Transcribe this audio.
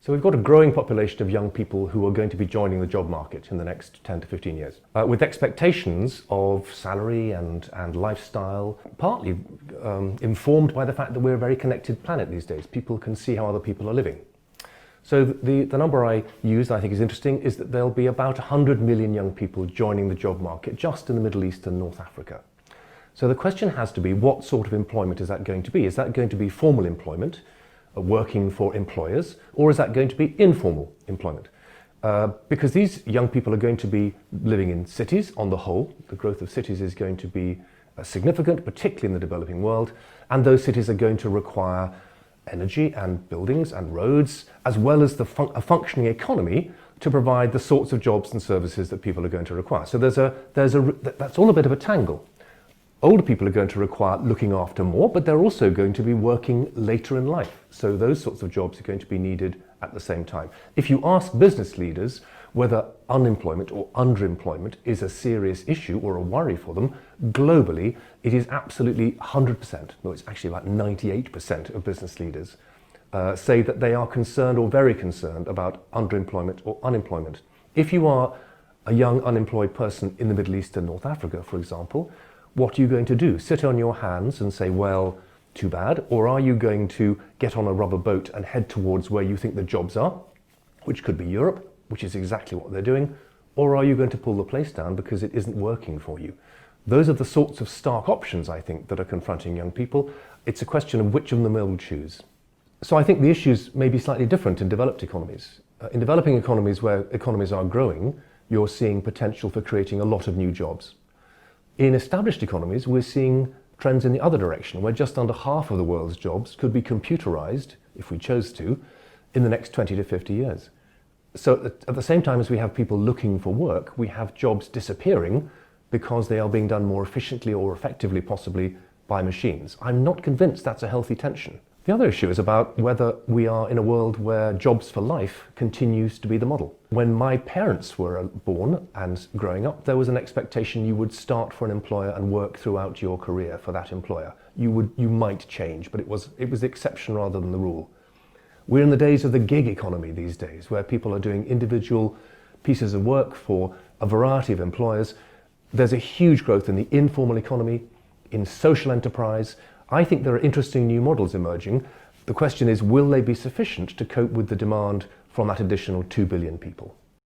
So we've got a growing population of young people who are going to be joining the job market in the next 10 to 15 years, with expectations of salary and lifestyle, partly informed by the fact that we're a very connected planet these days. People can see how other people are living. So the number I use, I think is interesting, is that there'll be about 100 million young people joining the job market just in the Middle East and North Africa. So the question has to be, what sort of employment is that going to be? Is that going to be formal employment, working for employers, or is that going to be informal employment? Because these young people are going to be living in cities on the whole. The growth of cities is going to be significant, particularly in the developing world, and those cities are going to require energy and buildings and roads, as well as a functioning economy to provide the sorts of jobs and services that people are going to require. So that's all a bit of a tangle. Older people are going to require looking after more, but they're also going to be working later in life. So those sorts of jobs are going to be needed at the same time. If you ask business leaders whether unemployment or underemployment is a serious issue or a worry for them, globally, it is absolutely 100%. No, it's actually about 98% of business leaders say that they are concerned or very concerned about underemployment or unemployment. If you are a young unemployed person in the Middle East and North Africa, for example, what are you going to do? Sit on your hands and say, well, too bad? Or are you going to get on a rubber boat and head towards where you think the jobs are, which could be Europe, which is exactly what they're doing? Or are you going to pull the place down because it isn't working for you? Those are the sorts of stark options, I think, that are confronting young people. It's a question of which of them they'll choose. So I think the issues may be slightly different in developed economies. In developing economies where economies are growing, you're seeing potential for creating a lot of new jobs. In established economies, we're seeing trends in the other direction, where just under half of the world's jobs could be computerized, if we chose to, in the next 20 to 50 years. So at the same time as we have people looking for work, we have jobs disappearing because they are being done more efficiently or effectively, possibly, by machines. I'm not convinced that's a healthy tension. The other issue is about whether we are in a world where jobs for life continues to be the model. When my parents were born and growing up, there was an expectation you would start for an employer and work throughout your career for that employer. You might change, but it was the exception rather than the rule. We're in the days of the gig economy these days, where people are doing individual pieces of work for a variety of employers. There's a huge growth in the informal economy, in social enterprise. I think there are interesting new models emerging. The question is, will they be sufficient to cope with the demand from that additional 2 billion people?